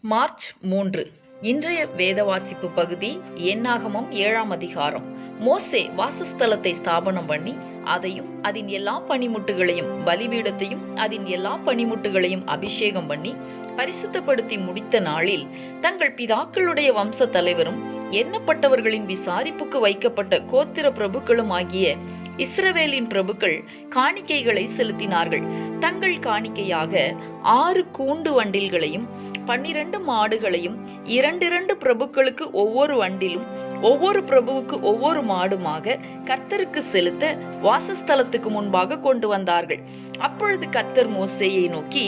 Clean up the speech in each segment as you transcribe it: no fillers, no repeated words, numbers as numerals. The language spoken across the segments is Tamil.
மார்ச் 3. இன்றைய வேத வாசிப்பு பகுதி என்னாகமம் 7ஆம் அதிகாரம். மோசே வாசஸ்தலத்தை ஸ்தாபனம் பண்ணி அதையும் அதன் எல்லா பணிமுட்டுகளையும் பலிபீடத்தையும் அதன் எல்லா பணிமுட்டுகளையும் அபிஷேகம் பண்ணி பரிசுத்தப்படுத்தி முடித்த நாளில் தங்கள் பிதாக்களுடைய வம்ச தலைவரும் எண்ணப்பட்டவர்களின் விசாரிப்புக்கு வைக்கப்பட்ட கோத்திர பிரபுக்களும் ஆகிய இஸ்ரவேலின் பிரபுக்கள் காணிக்கைகளை செலுத்தினார்கள். தங்கள் காணிக்கையாக 6 கூண்டு வண்டில்களையும் 12 மாடுகளையும் 2 பிரபுக்களுக்கு ஒவ்வொரு வண்டிலும் ஒவ்வொரு பிரபுவுக்கு ஒவ்வொரு மாடுமாக கர்த்தருக்கு செலுத்த வாசஸ்தலத்துக்கு முன்பாக கொண்டு வந்தார்கள். அப்பொழுது கர்த்தர் மோசேயை நோக்கி,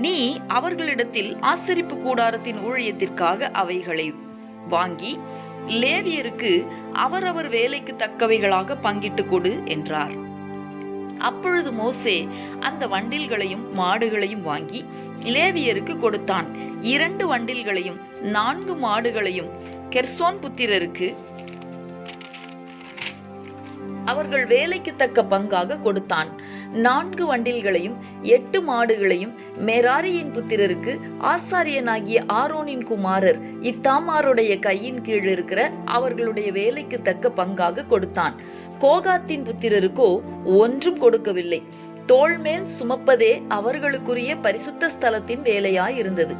நீ அவர்களிடத்தில் ஆசரிப்பு கூடாரத்தின் ஊழியத்திற்காக அவைகளை வாங்கி லேவியருக்கு அவரவர் வேலைக்கு தக்கவைகளாக பங்கிட்டு கொடு என்றார். அப்பொழுது மோசே அந்த வண்டில்களையும் மாடுகளையும் வாங்கி லேவியருக்கு கொடுத்தான். 2 வண்டில்களையும் 4 மாடுகளையும் கெர்சோன் புத்திரருக்கு அவர்கள் வேலைக்கு தக்க பங்காக கொடுத்தான். 4 வண்டில்களையும் 8 மாடுகளையும் மெராரியின் புத்திரருக்கு ஆசாரியனாகிய ஆரோனின் குமாரர் இத்தாமாருடைய கையின் கீழ் இருக்கிற அவர்களுடைய வேலைக்கு தக்க பங்காக கொடுத்தான். கோகாத்தின் புத்திரருக்கோ ஒன்றும் கொடுக்கவில்லை. தோள் மேல் சுமப்பதே அவர்களுக்குரிய பரிசுத்த ஸ்தலத்தின் வேலையாயிருந்தது.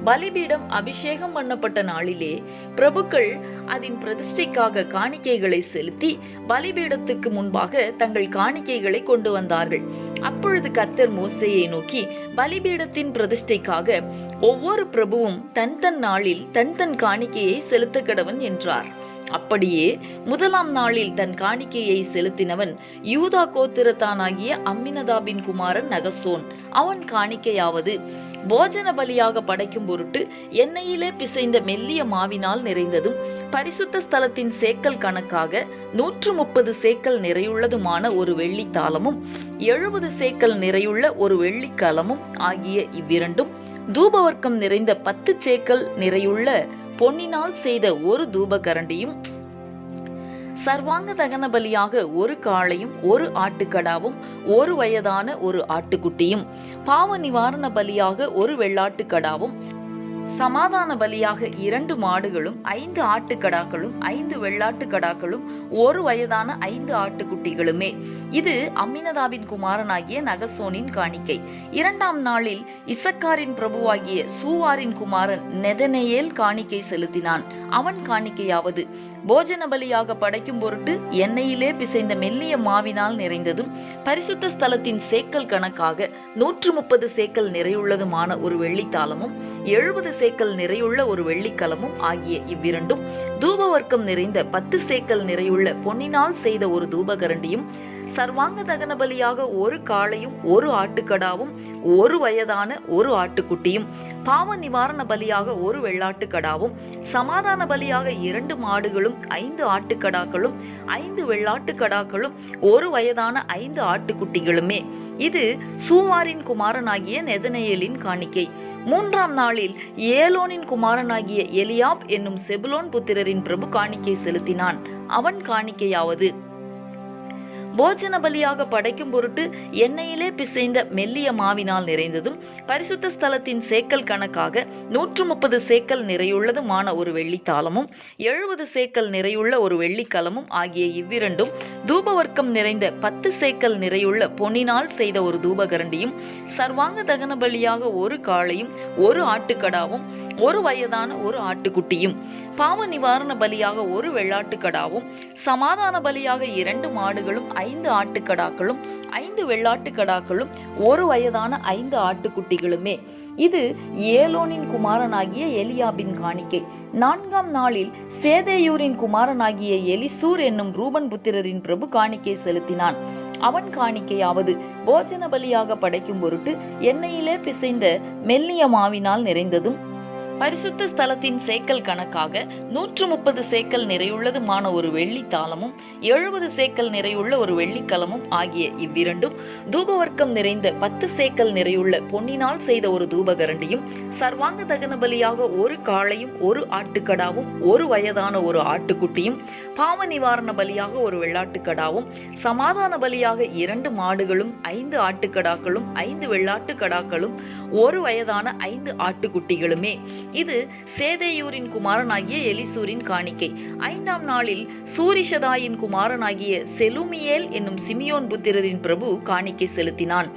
பலிபீடம் அபிஷேகம் பண்ணப்பட்ட நாளிலே பிரபுக்கள் அதன் பிரதிஷ்டைக்காக காணிக்கைகளை செலுத்தி பலிபீடத்துக்கு முன்பாக தங்கள் காணிக்கைகளை கொண்டு வந்தார்கள். அப்பொழுது கர்த்தர் மோசேயை நோக்கி, பலிபீடத்தின் பிரதிஷ்டைக்காக ஒவ்வொரு பிரபுவும் தன் தன் நாளில் தன் தன் காணிக்கையை செலுத்த கடவன் என்றார். அப்படியே 1ஆம் நாளில் தன் காணிக்கையை செலுத்தினவன் யூதா கோத்திரத்தானாகிய அம்மினதாபின் குமாரன் நகசோன். அவன் காணிக்கையாவது, போஜன பலியாக படைக்கும் பொருட்டு எண்ணெயிலே பிசைந்த மெல்லிய மாவினால் நிறைந்ததும் பரிசுத்த ஸ்தலத்தின் சேக்கல் கணக்காக 130 சேக்கல் நிறையுள்ளதுமான ஒரு வெள்ளித்தாளமும் 70 சேக்கல் நிறையுள்ள ஒரு வெள்ளிக்கலமும் ஆகிய இவ்விரண்டும், தூபவர்க்கம் நிறைந்த 10 சேக்கல் நிறையுள்ள பொன்னினால் செய்த ஒரு தூபகரண்டியும், சர்வாங்க தகன பலியாக ஒரு காளையும் 1 ஆட்டுக்கடாவும் 1 வயதான ஒரு ஆட்டுக்குட்டியும், பாவ நிவாரண பலியாக ஒரு வெள்ளாட்டுக்கடாவும், சமாதான பலியாக 2 மாடுகளும் 5 ஆட்டுக்கடாக்களும் 5 வெள்ளாட்டுக்கடாக்களும் 1 வயதான 5 ஆட்டுக்குட்டிகளுமே. இது அம்மினதாபின் குமாரனாகிய நகசோனின் காணிக்கை. 2ஆம் நாளில் இசக்காரின் பிரபுவாகிய சூவாரின் குமாரன் நெதனெயேல் காணிக்கை செலுத்தினான். அவன் காணிக்கையாவது, போஜன பலியாக படைக்கும் பொருட்டு எண்ணெயிலே பிசைந்த மெல்லிய மாவினால் நிறைந்ததும் பரிசுத்த ஸ்தலத்தின் சேக்கல் கணக்காக 130 சேக்கல் நிறையுள்ளதுமான ஒரு வெள்ளித்தாளமும் 70 சேக்கல் நிறையுள்ள ஒரு வெள்ளிக்கலமும் ஆகிய இவ்விரண்டும், தூபவர்க்கம் நிறைந்த 10 சேக்கல் நிறையுள்ள பொன்னினால் செய்த ஒரு தூபகரண்டியும், சர்வாங்க தகன பலியாக ஒரு காளையும் 1 ஆட்டுக்கடாவும் 1 வயதான ஒரு ஆட்டுக்குட்டியும், பாவ நிவாரண பலியாக ஒரு வெள்ளாட்டுக்கடாவும், சமாதான பலியாக 2 மாடுகளும் 5 ஆட்டுக்கடாக்களும் 5 வெள்ளாட்டுக்கடாக்களும் 1 வயதான 5 ஆட்டுக்குட்டிகளுமே. இது சூவாரின் குமாரனாகிய நெதனெயேலின் காணிக்கை. 3ஆம் நாளில் ஏலோனின் குமாரனாகிய எலியாப் என்னும் செபுலோன் புத்திரரின் பிரபு காணிக்கை செலுத்தினான். அவன் காணிக்கையாவது, போஜன பலியாக படைக்கும் பொருட்டு எண்ணெயிலே பிசைந்த மெல்லிய மாவினால் நிறைந்ததும் பரிசுத்த ஸ்தலத்தின் சேக்கல் கணக்காக 130 சேக்கல் நிறையுள்ளதுமான ஒரு வெள்ளித்தாளமும் 70 சேக்கல் நிறையுள்ள ஒரு வெள்ளிக்கலமும் ஆகிய இவ்விரண்டும், தூபவர்க்கம் நிறைந்த 10 சேக்கல் நிறையுள்ள பொன்னினால் செய்த ஒரு தூபகரண்டியும், சர்வாங்க தகன பலியாக ஒரு காளையும் 1 ஆட்டுக்கடாவும் 1 வயதான ஒரு ஆட்டுக்குட்டியும், பாவ நிவாரண பலியாக ஒரு வெள்ளாட்டுக்கடாவும், சமாதான பலியாக 2 மாடுகளும் 5 ஆட்டுக்கடாக்களும் 5 வெள்ளாட்டுக்கடாக்களும் 1 வயதான 5 ஆட்டுக்குட்டிகளுமே. இது ஏலோனின் குமாரனாகிய எலியாபின் காணிக்கை. 4ஆம் நாளில் சேதேயூரின் குமாரனாகிய எலிசூர் என்னும் ரூபன் புத்திரரின் பிரபு காணிக்கை செலுத்தினான். அவன் காணிக்கையாவது, போஜன பலியாக படைக்கும் பொருட்டு எண்ணெயிலே பிசைந்த மெல்லிய மாவினால் நிறைந்ததும் பரிசுத்த ஸ்தலத்தின் சேக்கல் கணக்காக 130 சேக்கல் நிறையுள்ளதுமான ஒரு வெள்ளித்தாளமும் 70 சேக்கல் நிறையுள்ள ஒரு வெள்ளிக்கலமும் ஆகிய இவ்விரண்டும், தூபவர்க்கம் நிறைந்த 10 சேக்கல் நிறையுள்ள பொன்னினால் செய்த ஒரு தூபகரண்டியும், சர்வாங்க தகன பலியாக ஒரு காளையும் 1 ஆட்டுக்கடாவும் 1 வயதான ஒரு ஆட்டுக்குட்டியும், பாவ நிவாரண பலியாக ஒரு வெள்ளாட்டுக்கடாவும், சமாதான பலியாக 2 மாடுகளும் 5 ஆட்டுக்கடாக்களும் 5 வெள்ளாட்டுக்கடாக்களும் 1 வயதான 5 ஆட்டுக்குட்டிகளுமே. இது சேதேயூரின் குமாரனாகிய எலிசூரின் காணிக்கை. 5ஆம் நாளில் சூரிஷதாயின் குமாரனாகிய செலுமியேல் என்னும் சிமியோன் புத்திரரின் பிரபு காணிக்கை செலுத்தினான்.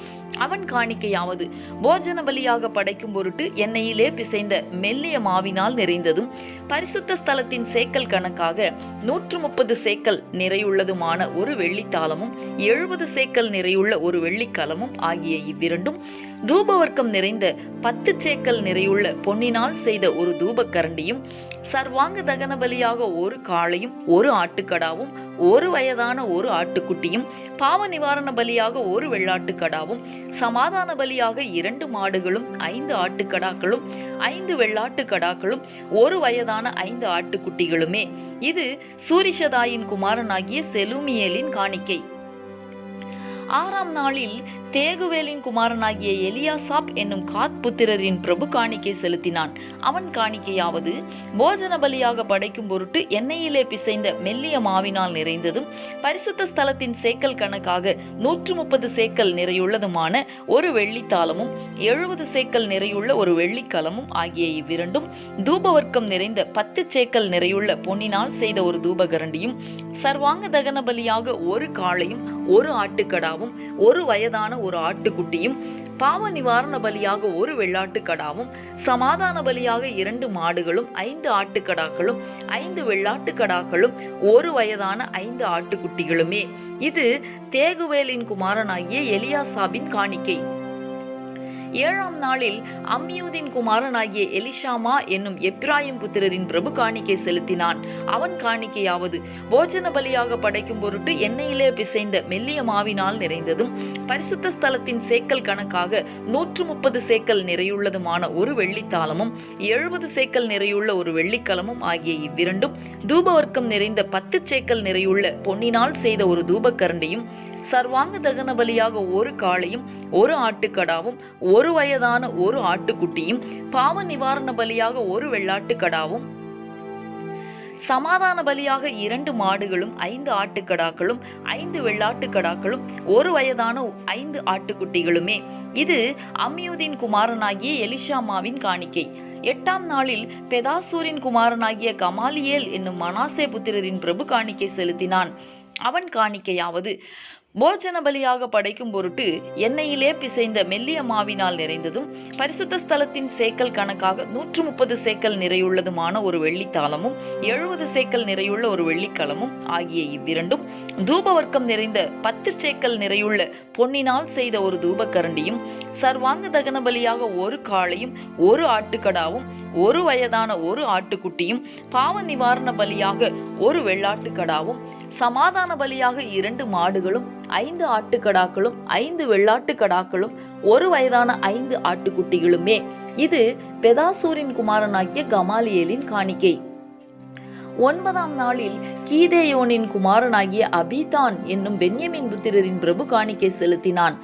அவன் காணிக்கையாவது, போஜன பலியாக படைக்கும் பொருட்டு எண்ணெயிலே பிசைந்த மெல்லிய மாவினால் நிறைந்ததும், பரிசுத்த ஸ்தலத்தின் சேக்கல் கணக்காக 130 சேக்கல் நிறையுள்ளதுமான ஒரு வெள்ளித்தாளமும் 70 சேக்கல் நிறையுள்ள ஒரு வெள்ளிக்கலமும் ஆகிய இவ்விரண்டும், தூபவர்க்கம் நிறைந்த 10 சேக்கல் நிறையுள்ள பொன்னினால் செய்த ஒரு தூபக்கரண்டியும், சர்வாங்க தகன பலியாக ஒரு காளையும் 1 ஆட்டுக்கடாவும் 1 வயதான 1 ஆட்டுக்குட்டியும், பாவ நிவாரண பலியாக 1 வெள்ளாட்டுக்கடாவும், சமாதான பலியாக 2 மாடுகளும் 5 ஆட்டுக்கடாக்களும் 5 வெள்ளாட்டுக்கடாக்களும் 1 வயதான 5 ஆட்டுக்குட்டிகளுமே. இது சூரிஷதாயின் குமாரனாகிய செலுமியேலின் காணிக்கை. 6ஆம் நாளில் தேகுவேலின் குமாரனாகிய எலியாசாப் என்னும் காத் புத்திரரின் பிரபு காணிக்கை செலுத்தினான். அவன் காணிக்கையாவது, போஜன பலியாக படைக்கும் பொருட்டு எண்ணெயிலே பிசைந்த மெல்லிய மாவினால் நிறைந்ததும், பரிசுத்த ஸ்தலத்தின் சேக்கல் கணக்காக 130 சேக்கல் நிறையுள்ளதுமான ஒரு வெள்ளித்தாளமும் 70 சேக்கல் நிறையுள்ள ஒரு வெள்ளிக்கலமும் ஆகிய இவ்விரண்டும், தூபவர்க்கம் நிறைந்த 10 சேக்கல் நிறையுள்ள பொன்னினால் செய்த ஒரு தூபகரண்டியும், சர்வாங்க தகன பலியாக 1 காளையும் 1 ஆட்டுக்கடாவும் 1 வயதான 1 ஆட்டுக்குட்டியும், பாவ நிவாரண பலியாக 1 வெள்ளாட்டுக்கடாவும், சமாதான பலியாக 2 மாடுகளும் 5 ஆட்டுக்கடாக்களும் 5 வெள்ளாட்டுக்கடாக்களும் 1 வயதான 5 ஆட்டுக்குட்டிகளுமே. இது தேகுவேலின் குமாரனாகிய எலியாசாபின் காணிக்கை. 7ஆம் நாளில் அம்மியூதின் குமாரனாகிய எலிஷாமா என்னும் எப்பிராயிம் புத்திரரின் பிரபு காணிக்கை செலுத்தினான். அவன் காணிக்கையாவது, போஜன பலியாக படைக்கும் பொருட்டு எண்ணெயிலே பிசைந்த மெல்லிய மாவினால் நிறைந்ததும், பரிசுத்த ஸ்தலத்தின் சேக்கல் கணக்காக 130 சேக்கல் நிறையுள்ளதுமான ஒரு வெள்ளித்தாளமும் 70 சேக்கல் நிறையுள்ள ஒரு வெள்ளிக்கலமும் ஆகிய இவ்விரண்டும், தூபவர்க்கம் நிறைந்த 10 சேக்கல் நிறையுள்ள பொன்னினால் செய்த ஒரு தூபக்கரண்டியும், சர்வாங்க தகன பலியாக 1 காளையும் 1 ஆட்டுக்கடாவும் 1 வயதான 1 ஆட்டுக்குட்டியும், பாவ நிவாரண பலியாக 1 வெள்ளாட்டுக்கடாவும், சமாதான பலியாக 2 மாடுகளும் 5 ஆட்டுக்கடாக்களும் 5 வெள்ளாட்டுக்கடாக்களும் 1 வயதான 5 ஆட்டுக்குட்டிகளுமே. இது அம்மியூதின் குமாரனாகிய எலிஷாமாவின் காணிக்கை. 8ஆம் நாளில் பெதாசூரின் குமாரனாகிய கமாலியேல் என்னும் மனாசே புத்திரரின் பிரபு காணிக்கை செலுத்தினான். அவன் காணிக்கையாவது, போஜன பலியாக படைக்கும் பொருட்டு எண்ணெயிலே பிசைந்த மெல்லிய மாவினால் நிறைந்ததும், பரிசுத்த ஸ்தலத்தின் சேக்கல் கணக்காக 130 சேக்கல் நிறையுள்ளதுமான ஒரு வெள்ளித்தாளமும் 70 சேக்கல் நிறையுள்ள ஒரு வெள்ளிக்கலமும் ஆகிய இவ்விரண்டும், தூபவர்க்கம் நிறைந்த 10 சேக்கல் நிறையுள்ள பொன்னினால் செய்த ஒரு தூபக்கரண்டியும், சர்வாங்க தகன பலியாக 1 காளையும் 1 ஆட்டுக்கடாவும் 1 வயதான 1 ஆட்டுக்குட்டியும், பாவ நிவாரண பலியாக 1 வெள்ளாட்டுக்கடாவும், சமாதான பலியாக 2 மாடுகளும் 5 ஆட்டுக்கடாக்களும் 5 வெள்ளாட்டுக்கடாக்களும் 1 வயதான 5 ஆட்டுக்குட்டிகளுமே. இது பெதாசூரின் குமாரனாகிய கமாலியேலின் காணிக்கை. 9ஆம் நாளில் கீதேயோனின் குமாரனாகிய அபீதான் என்னும் பென்யமின் புத்திரரின் பிரபு காணிக்கை செலுத்தினான்.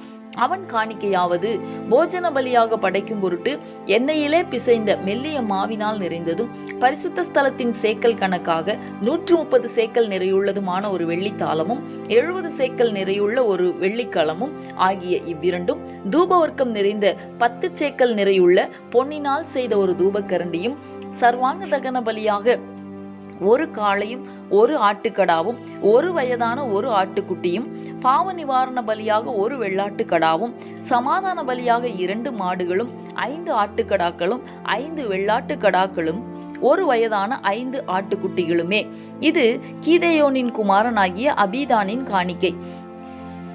அவன் காணிக்கையாவது, போஜன பலியாக படைக்கும் பொருட்டு எண்ணெயிலே பிசைந்த மெல்லிய மாவினால் நிறைந்ததும், பரிசுத்த ஸ்தலத்தின் சேக்கல் கணக்காக 130 சேக்கல் நிறையுள்ளதுமான ஒரு வெள்ளித்தாளமும் 70 சேக்கல் நிறையுள்ள ஒரு வெள்ளிக்கலமும் ஆகிய இவ்விரண்டும், தூபவர்க்கம் நிறைந்த 10 சேக்கல் நிறையுள்ள பொன்னினால் செய்த ஒரு தூபக்கரண்டியும், சர்வாங்க தகன பலியாக 1 காளையும் 1 ஆட்டுக்கடாவும் 1 வயதான 1 ஆட்டுக்குட்டியும், பாவ நிவாரண பலியாக 1 வெள்ளாட்டுக்கடாவும், சமாதான பலியாக 2 மாடுகளும் 5 ஆட்டுக்கடாக்களும் 5 வெள்ளாட்டுக்கடாக்களும் 1 வயதான 5 ஆட்டுக்குட்டிகளுமே. இது கீதேயோனின் குமாரனாகிய அபீதானின் காணிக்கை.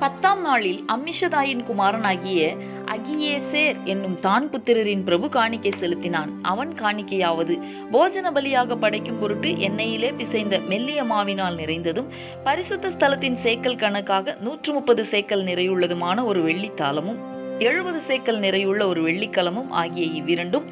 10ஆம் நாளில் அம்மிஷதாயின் குமாரனாகிய அகியேசேர் என்னும் தான் புத்திரரின் பிரபு காணிக்கை செலுத்தினான். அவன் காணிக்கையாவது, போஜன பலியாக படைக்கும் பொருட்டு எண்ணெயிலே பிசைந்த மெல்லிய மாவினால் நிறைந்ததும், பரிசுத்த ஸ்தலத்தின் சேக்கல் கணக்காக 130 சேக்கல் நிறையுள்ளதுமான ஒரு வெள்ளித்தாளமும், 70 சேக்கல் நிறையுள்ள ஒரு வெள்ளிக்கலமும் ஆகிய இவ்விரண்டும்,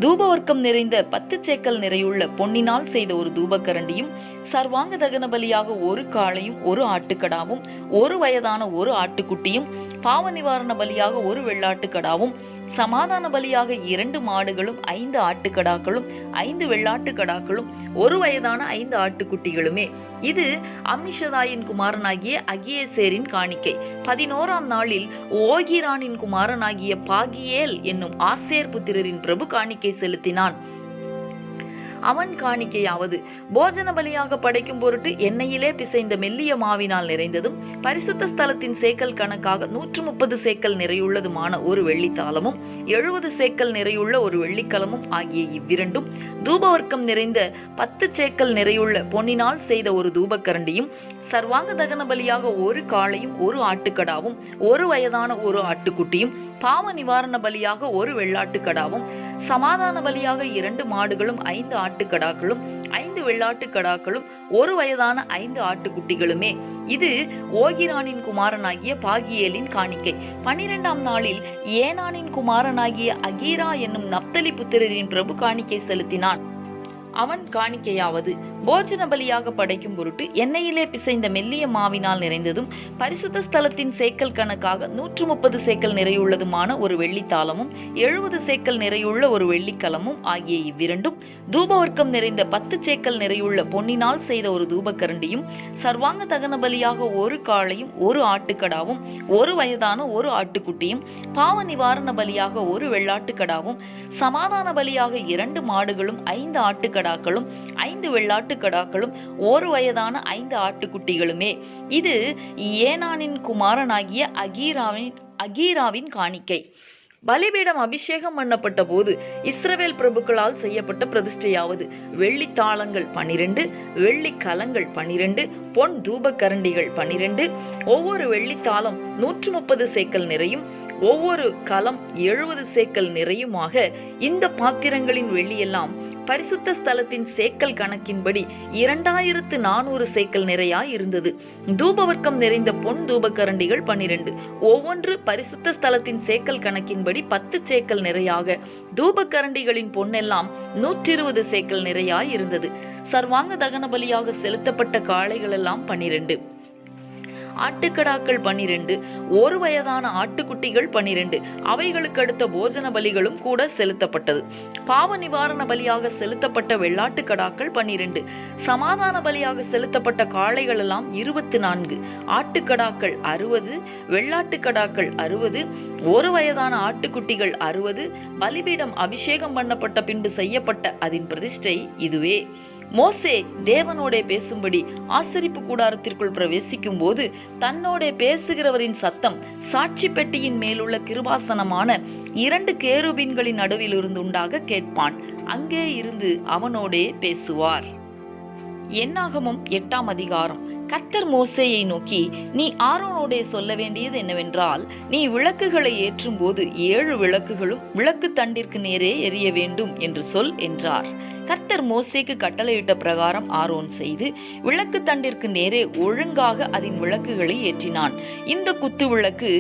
தூபவர்க்கம் நிறைந்த 10 சேக்கல் நிறையுள்ள பொன்னினால் செய்த ஒரு தூபக்கரண்டியும், சர்வாங்க தகன பலியாக ஒரு காளையும் ஒரு ஆட்டுக்கடாவும், ஒரு வயதான ஒரு ஆட்டுக்குட்டியும், பாவ நிவாரண பலியாக ஒரு வெள்ளாட்டுக்கடாவும், சமாதான பலியாக 2 மாடுகளும் 5 ஆட்டுக்கடாக்களும் 5 வெள்ளாட்டுக்கடாக்களும், ஒரு வயதான 5 ஆட்டுக்குட்டிகளுமே. இது அம்மிஷதாயின் குமாரனாகிய அகியேசேரின் காணிக்கை. 11ஆம் நாளில் ஓகிரானின் குமாரனாகிய பாகியேல் என்னும் ஆசேர் புத்திரரின் பிரபு காணிக்கை செலுத்தினான். அவன் காணிக்கையாவது, போஜன பலியாக படைக்கும் பொருட்டு எண்ணெயிலே பிசைந்த மெல்லிய மாவினால் நிறைந்ததும், பரிசுத்த ஸ்தலத்தின் சேக்கல் கணக்காக 130 சேக்கல் நிறையுள்ளதுமான ஒரு வெள்ளித்தாளமும், 70 சேக்கல் நிறையுள்ள ஒரு வெள்ளிக்கலமும் ஆகிய இவ்விரண்டும், தூபவர்க்கம் நிறைந்த 10 சேக்கல் நிறையுள்ள பொன்னினால் செய்த ஒரு தூபக்கரண்டியும், சர்வாங்க தகன பலியாக ஒரு காளையும் ஒரு ஆட்டுக்கடாவும், ஒரு வயதான ஒரு ஆட்டுக்குட்டியும், பாவ நிவாரண பலியாக ஒரு வெள்ளாட்டுக்கடாவும், சமாதான பலியாக 2 மாடுகளும் 5 ஆட்டுக்கடாக்களும் 5 வெள்ளாட்டுக்கடாக்களும், ஒரு வயதான 5 ஆட்டுக்குட்டிகளுமே. இது ஓகிரானின் குமாரனாகிய பாகியேலின் காணிக்கை. 12ஆம் நாளில் ஏனானின் குமாரனாகிய அகீரா என்னும் நப்தலி புத்திரரின் பிரபு காணிக்கை செலுத்தினான். அவன் காணிக்கையாவது, போஜன பலியாக படைக்கும் பொருட்டு எண்ணெயிலே பிசைந்த மெல்லிய மாவினால் நிறைந்ததும், பரிசுத்த ஸ்தலத்தின் சேக்கல் கணக்காக 130 சேக்கல் நிறையுள்ளதுமான ஒரு வெள்ளித்தாளமும், 70 சேக்கல் நிறையுள்ள ஒரு வெள்ளிக்கலமும் ஆகிய இவ்விரண்டும், தூபவர்க்கம் நிறைந்த 10 சேக்கல் நிறையுள்ள பொன்னினால் செய்த ஒரு தூபக்கரண்டியும், சர்வாங்க தகன பலியாக ஒரு காளையும் ஒரு ஆட்டுக்கடாவும், ஒரு வயதான ஒரு ஆட்டுக்குட்டியும், பாவ நிவாரண பலியாக ஒரு வெள்ளாட்டுக்கடாவும், சமாதான பலியாக 2 மாடுகளும் 5 ஆட்டுக்கடாக்களும் 5 வெள்ளாட்டுக்கடாக்களும், ஒரு வயதான 5 ஆட்டுக்குட்டிகளுமே. இது ஏனானின் குமாரனாகிய அகீராவின் காணிக்கை. பலிபீடம் அபிஷேகம் பண்ணப்பட்ட போது இஸ்ரவேல் பிரபுக்களால் செய்யப்பட்ட பிரதிஷ்டையாவது, வெள்ளித்தாளங்கள் 12, வெள்ளி கலங்கள் 12, பொன் தூபக்கரண்டிகள் 12, ஒவ்வொரு வெள்ளித்தாளம் 130 சேக்கல் நிறையும், ஒவ்வொரு கலம் 70 சேக்கல் நிறையுமாக, இந்த பாத்திரங்களின் வெள்ளியெல்லாம் பரிசுத்த ஸ்தலத்தின் சேக்கல் கணக்கின்படி 2400 சேக்கல் நிறையாய் இருந்தது. தூபவர்க்கம் நிறைந்த பொன் தூபக்கரண்டிகள் 12, ஒவ்வொன்று பரிசுத்த ஸ்தலத்தின் சேக்கல் கணக்கின்படி 10 சேக்கல் நிறையாக, தூபக்கரண்டிகளின் பொன்னெல்லாம் 120 சேக்கல் நிறையாய் இருந்தது. சர்வாங்க தகன பலியாக செலுத்தப்பட்ட காளைகள் எல்லாம் 12, ஆட்டுக்கடாக்கள் 12, ஒரு வயதான ஆட்டுக்குட்டிகள் 12, அவைகளுக்கு அடுத்த போஜன பலிகளும் கூட செலுத்தப்பட்டது. பாவ நிவாரண பலியாக செலுத்தப்பட்ட வெள்ளாட்டுக்கடாக்கள் 12, சமாதான பலியாக செலுத்தப்பட்ட காளைகள் எல்லாம் 24, ஆட்டுக்கடாக்கள் 60, வெள்ளாட்டுக்கடாக்கள் 60, ஒரு வயதான ஆட்டுக்குட்டிகள் 60. பலிபீடம் அபிஷேகம் பண்ணப்பட்ட பின்பு செய்யப்பட்ட அதன் பிரதிஷ்டை இதுவே. மோசே தேவனோடே பேசும்படி ஆசரிப்பு கூடாரத்திற்குள் பிரவேசிக்கும் போது தன்னோடே பேசுகிறவரின் சத்தம் சாட்சி பெட்டியின் மேலுள்ள கிருபாசனமான 2 கேருபீன்களின் நடுவில் இருந்து உண்டாக கேட்பான். அங்கே இருந்து அவனோடே பேசுவார். என்னாகமம் 8ஆம் அதிகாரம். கர்த்தர் மோசேயை நோக்கி, நீ ஆரோனோடே சொல்ல வேண்டியது என்னவென்றால், நீ விளக்குகளை ஏற்றும் போது 7 விளக்குகளும் விளக்கு தண்டிற்கு நேரே எரிய வேண்டும் என்று சொல் என்றார். கர்த்தர் மோசேக்கு கட்டளையிட்ட பிரகாரம் ஆரோன் செய்து விளக்கு தண்டிற்கு நேரே ஒழுங்காக அதன் விளக்குகளை ஏற்றினான். இந்த குத்து விளக்கு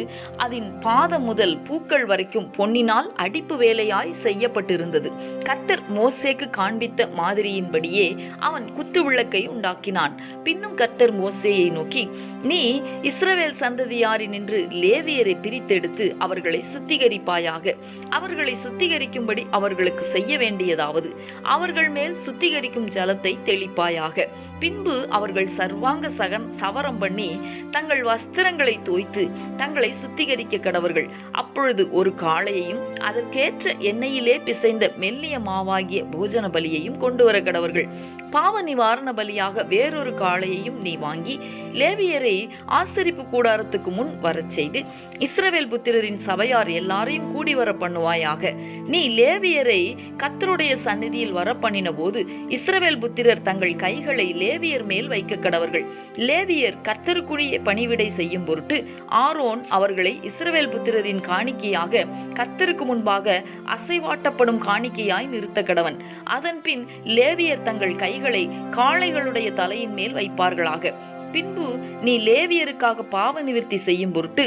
அதன் பாதம் முதல் பூக்கள் வரைக்கும் பொன்னினால் அடிப்பு வேலையாய் செய்யப்பட்டிருந்தது. கர்த்தர் மோசேக்கு காண்பித்த மாதிரியின்படியே அவன் குத்து விளக்கை உண்டாக்கினான். பின்னும் கர்த்தர் மோசேயை நோக்கி, நீ இஸ்ரவேல் சந்ததியாரினின்று லேவியரை பிரித்தெடுத்து அவர்களை சுத்திகரிப்பாயாக. அவர்களை சுத்திகரிக்கும்படி அவர்களுக்கு செய்ய வேண்டியதாவது, அவர்கள் மேல் சுத்திகரிக்கும் ஜலத்தை தெளிப்பாயாக. பின்பு அவர்கள் சர்வாங்க சவரம் பண்ணி தங்கள் வஸ்திரங்களை தோய்த்து தங்களை சுத்திகரிக்க கடவர்கள். அப்பொழுது ஒரு காளையையும் அதற்கேற்ற எண்ணெயிலே பிசைந்த மெல்லிய மாவாகிய போஜன பலியையும் கொண்டு வர கடவர்கள். பாவ நிவாரண பலியாக வேறொரு காளையையும் நீ வாங்கி லேவியரை ஆசரிப்பு கூடாரத்துக்கு முன் வரச் செய்து இஸ்ரவேல் புத்திரரின் சபையார் எல்லாரையும் கூடி வர பண்ணுவாயாக. நீ லேவியரை கர்த்தருடைய சந்நிதியில் வர பண்ணின போது இஸ்ரவேல் புத்திரர் தங்கள் கைகளை லேவியர் மேல் வைக்க கடவர்கள். லேவியர் கர்த்தருக்குரிய பணிவிடை செய்யும் பொருட்டு ஆரோன் அவர்களை இஸ்ரவேல் புத்திரரின் காணிக்கையாக கர்த்தருக்கு முன்பாக அசைவாட்டப்படும் காணிக்கையாய் நிறுத்த கடவன். அதன் பின் லேவியர் தங்கள் கைகளை காளைகளுடைய தலையின் மேல் வைப்பார்களாக. பின்பு நீ லேவியருக்காக பாவ நிவிர்த்தி செய்யும் பொருட்டு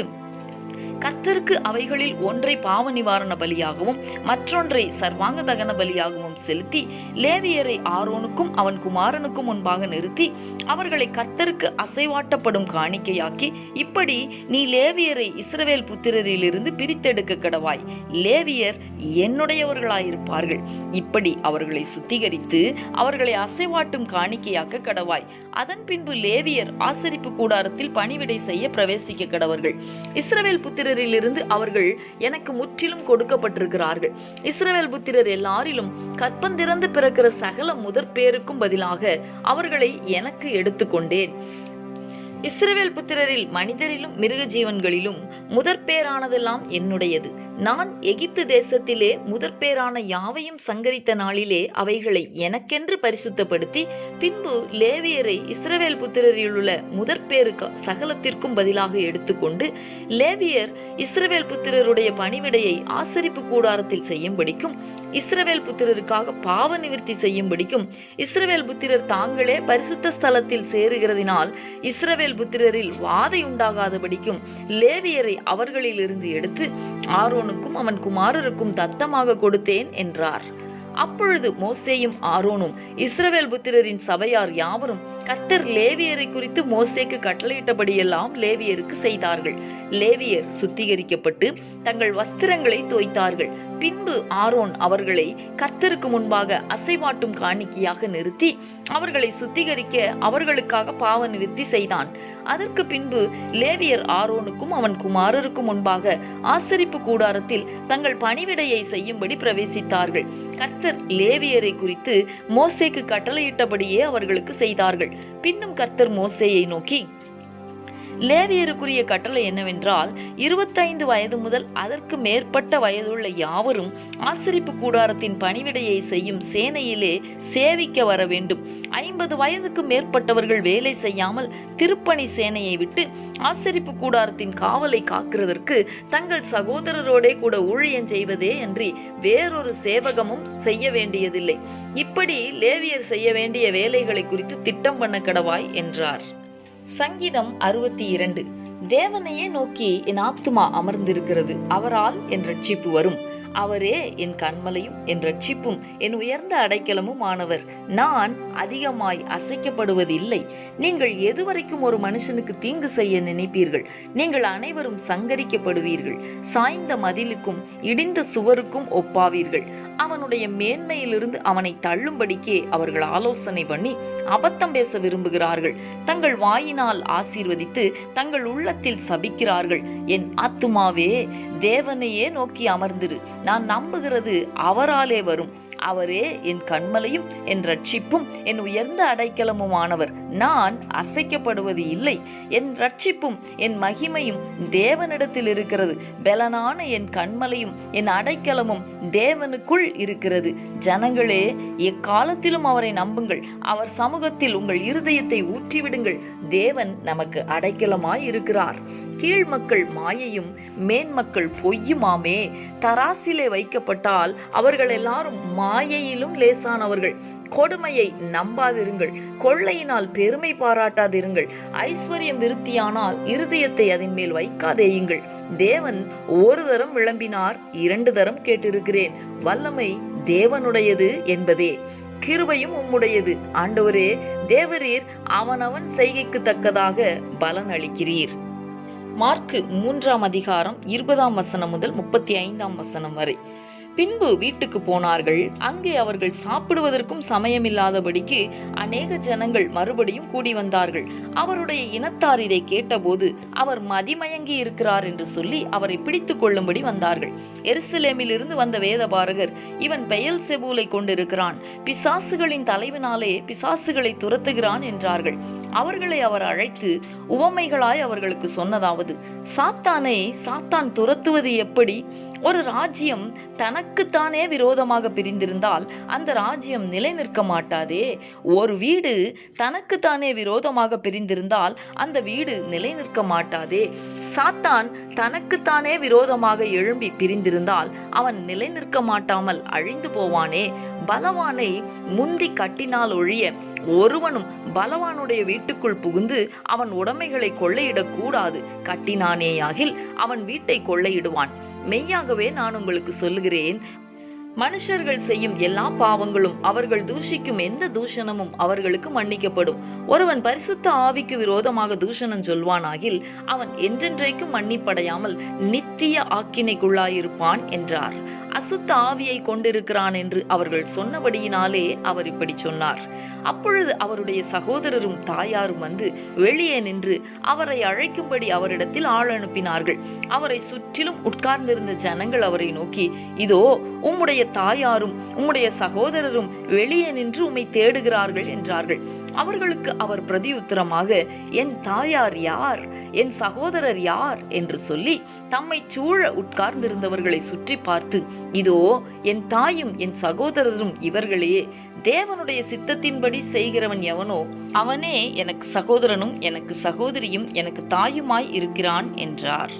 கர்த்தருக்கு அவைகளில் ஒன்றை பாவ நிவாரண பலியாகவும் மற்றொன்றை சர்வாங்க தகன பலியாகவும் செலுத்தி லேவியரை ஆரோனுக்கும் அவன் குமாரனுக்கும் முன்பாக நிறுத்தி அவர்களை கர்த்தருக்கு அசைவாட்டப்படும் காணிக்கையாக்கி, இப்படி நீ லேவியரை இஸ்ரவேல் புத்திரரிலிருந்து பிரித்தெடுக்க கடவாய். லேவியர் என்னுடையவர்களாயிருப்பார்கள். இப்படி அவர்களை சுத்திகரித்து அவர்களை அசைவாட்டும் காணிக்கையாக்க கடவாய். அதன் பின்பு லேவியர் ஆசரிப்பு கூடாரத்தில் பணிவிடை செய்ய பிரவேசிக்க கடவர்கள். இஸ்ரவேல் புத்திரரிலிருந்து அவர்கள் எனக்கு முற்றிலும் கொடுக்கப்பட்டிருக்கிறார்கள். இஸ்ரவேல் புத்திரர் எல்லாரிலும் கற்பந்திறந்து பிறக்கிற சகல முதற்பேருக்கும் பதிலாக அவர்களை எனக்கு எடுத்துக்கொண்டேன். இஸ்ரவேல் புத்திரரில் மனிதரிலும் மிருக ஜீவன்களிலும் முதற்பேரானதெல்லாம் என்னுடையது. நான் எகிப்து தேசத்திலே முதற்பேரான யாவையும் சங்கரித்த நாளிலே அவைகளை எனக்கென்று பரிசுத்தப்படுத்தி, பின்பு லேவியரை இஸ்ரவேல் புத்திரரில் உள்ள முதற்பேரு சகலத்திற்கும் பதிலாக எடுத்துக்கொண்டு, லேவியர் இஸ்ரவேல் புத்திரருடைய பணிவிடையை ஆசரிப்பு கூடாரத்தில் செய்யும்படிக்கும் இஸ்ரவேல் புத்திரருக்காக பாவ நிவர்த்தி செய்யும்படிக்கும் இஸ்ரவேல் புத்திரர் தாங்களே பரிசுத்த ஸ்தலத்தில் சேருகிறதினால் இஸ்ரவேல் புத்திரரில் வாதை உண்டாகாதபடிக்கும் லேவியரை அவர்களிலிருந்து எடுத்து ஆரோனுக்கும் அவன் குமாரருக்கும் தத்தமாக கொடுத்தேன் என்றார். அப்பொழுது மோசேயும் ஆரோனும் இஸ்ரவேல் புத்திரரின் சபையார் யாவரும் கர்த்தர் லேவியரை குறித்து மோசேக்கு கட்டளையிட்டபடியெல்லாம் லேவியருக்கு செய்தார்கள். லேவியர் சுத்திகரிக்கப்பட்டு தங்கள் வஸ்திரங்களை தோய்த்தார்கள். பின்பு ஆரோன் அவர்களை கர்த்தருக்கு முன்பாக அசைவாட்டும் காணிக்கையாக நிறுத்தி அவர்களை சுத்திகரிக்க அவர்களுக்காக பாவ நிவர்த்தி செய்தான். அதற்கு பின்பு லேவியர் ஆரோனுக்கும் அவன் குமாரருக்கும் முன்பாக ஆசரிப்பு கூடாரத்தில் தங்கள் பணிவிடையை செய்யும்படி பிரவேசித்தார்கள். கர்த்தர் லேவியரை குறித்து மோசேக்கு கட்டளையிட்டபடியே அவர்களுக்கு செய்தார்கள். பின்னும் கர்த்தர் மோசேயை நோக்கி, லேவியருக்குரிய கட்டளை என்னவென்றால், 25 வயது முதல் அதற்கு மேற்பட்ட வயதுள்ள யாவரும் ஆசரிப்பு கூடாரத்தின் பணிவிடையை செய்யும் சேனையிலே சேவிக்க வர வேண்டும். 50 வயதுக்கு மேற்பட்டவர்கள் வேலை செய்யாமல் திருப்பணி சேனையை விட்டு ஆசரிப்பு கூடாரத்தின் காவலை காக்கிறதற்கு தங்கள் சகோதரரோடே கூட ஊழியம் செய்வதே அன்றி வேறொரு சேவகமும் செய்ய வேண்டியதில்லை. இப்படி லேவியர் செய்ய வேண்டிய வேலைகளை குறித்து திட்டம் பண்ண கடவாய் என்றார். சங்கீதம் 62. தேவனையே நோக்கி என் ஆத்துமா அமர்ந்திருக்கிறது, அவரால் என் ரட்சிப்பு வரும். அவரே என் கன்மலையும் என் ரட்சிப்பும் என் உயர்ந்த அடைக்கலமும் ஆனவர். நான் அதிகமாய் அசைக்கப்படுவதில்லை. நீங்கள் எதுவரைக்கும் ஒரு மனுஷனுக்கு தீங்கு செய்ய நினைப்பீர்கள்? நீங்கள் அனைவரும் சங்கரிக்கப்படுவீர்கள். சாய்ந்த மதிலுக்கும் இடிந்த சுவருக்கும் ஒப்பாவீர்கள். அவனுடைய மேன்மையிலிருந்து அவனை தள்ளும்படிக்கே அவர்கள் ஆலோசனை பண்ணி அபத்தம் பேச விரும்புகிறார்கள். தங்கள் வாயினால் ஆசீர்வதித்து தங்கள் உள்ளத்தில் சபிக்கிறார்கள். என் ஆத்துமாவே, தேவனையே நோக்கி அமர்ந்திரு. நான் நம்புகிறது அவராலே வரும். அவரே என் கன்மலையும் என் ரட்சிப்பும் என் உயர்ந்த அடைக்கலமுமானவர். நான் அசைக்கப்படுவது இல்லை. என் ரட்சிப்பும் என் மகிமையும் தேவனிடத்தில் இருக்கிறது. பலனான என் கன்மலையும் என் அடைக்கலமும் தேவனுக்குள் இருக்கிறது. ஜனங்களே, எக்காலத்திலும் அவரை நம்புங்கள். அவர் சமூகத்தில் உங்கள் இருதயத்தை ஊற்றிவிடுங்கள். தேவன் நமக்கு அடைக்கலமாய் இருக்கிறார். கீழ் மக்கள் மாயையும் மேன்மக்கள் பொய்யுமாமே. தராசிலே வைக்கப்பட்டால் அவர்கள் எல்லாரும் மாயையிலும் லேசானவர்கள். கொடுமையை நம்பாதிருங்கள். கொள்ளையினால் பெருமை பாராட்டாதிருங்கள். ஐஸ்வர்யம் விருத்தியானால் இருதயத்தை அதன் மேல் வைக்காதேயுங்கள். தேவன் ஒரு தரம் விளம்பினார், 2 தரம் கேட்டிருக்கிறேன். வல்லமை தேவனுடையது என்பதே, கிருபையும் உம்முடையது. ஆண்டவரே, தேவரீர் அவனவன் செய்கைக்கு தக்கதாக பலன் அளிக்கிறீர். மார்க்கு 3ஆம் அதிகாரம் 20ஆம் வசனம் முதல் 35ஆம் வசனம் வரை. பின்பு வீட்டுக்கு போனார்கள். அங்கே அவர்கள் சாப்பிடுவதற்கும் சமயமில்லாதபடிக்கு அநேக ஜனங்கள் மறுபடியும் கூடி வந்தார்கள். அவருடைய இனத்தார் இதை கேட்டபோது அவர் மதிமயங்கி இருக்கிறார் என்று சொல்லி அவரை பிடித்துக் கொள்ளும்படி வந்தார்கள். எருசலேமில் இருந்து வந்த வேதபாரகர், இவன் பெயல்செபூலை கொண்டிருக்கிறான், பிசாசுகளின் தலைவனாலே பிசாசுகளை துரத்துகிறான் என்றார்கள். அவர்களை அவர் அழைத்து உவமைகளாய் அவர்களுக்கு சொன்னதாவது, சாத்தானை சாத்தான் துரத்துவது எப்படி? ஒரு ராஜ்யம் தனக்குத்தானே விரோதமாக பிரிந்திருந்தால் அந்த ராஜ்யம் நிலை நிற்க மாட்டாதே. ஒரு வீடு தனக்குத்தானே விரோதமாக பிரிந்திருந்தால் அந்த வீடு நிலை நிற்க மாட்டாதே. சாத்தான் தனக்குத்தானே விரோதமாக எழும்பி பிரிந்திருந்தால் அவன் நிலை நிற்க மாட்டாமல் அழிந்து போவானே. பலவானை முந்தி கட்டினால் ஒழிய ஒருவனும் பலவானுடைய வீட்டுக்குள் புகுந்து அவன் உடைமைகளை கொள்ளையிடக் கூடாது. கட்டினானேயாகில் அவன் வீட்டை கொள்ளையிடுவான். மெய்யாகவே நான் உங்களுக்கு சொல்லுகிறேன், மனுஷர்கள் செய்யும் எல்லா பாவங்களும் அவர்கள் தூஷிக்கும் எந்த தூஷணமும் அவர்களுக்கு மன்னிக்கப்படும். ஒருவன் பரிசுத்த ஆவிக்கு விரோதமாக தூஷணம் சொல்வானாகில் அவன் என்றென்றைக்கும் மன்னிப்படையாமல் நித்திய ஆக்கினைக்குள்ளாயிருப்பான் என்றார். அசுத்த ஆவியை கொண்டிருக்கிறான் என்று அவர்கள் சொன்னபடியினாலே அவர் இப்படி சொன்னார். அப்பொழுது அவருடைய சகோதரரும் தாயாரும் வந்து வெளியே நின்று அவரை அழைக்கும்படி அவரிடத்தில் ஆள் அனுப்பினார்கள். அவரை சுற்றிலும் உட்கார்ந்திருந்த ஜனங்கள் அவரை நோக்கி, இதோ உம்முடைய தாயாரும் உம்முடைய சகோதரரும் வெளியே நின்று உம்மை தேடுகிறார்கள் என்றார்கள். அவர்களுக்கு அவர் பிரதியுத்தரமாக, என் தாயார் யார், என் சகோதரர் யார் என்று சொல்லி தம்மை சூழ உட்கார்ந்திருந்தவர்களை சுற்றி பார்த்து, இதோ என் தாயும் என் சகோதரரும் இவர்களே. தேவனுடைய சித்தத்தின்படி செய்கிறவன் எவனோ அவனே எனக்கு சகோதரனும் எனக்கு சகோதரியும் எனக்கு தாயுமாய் இருக்கிறான் என்றார்.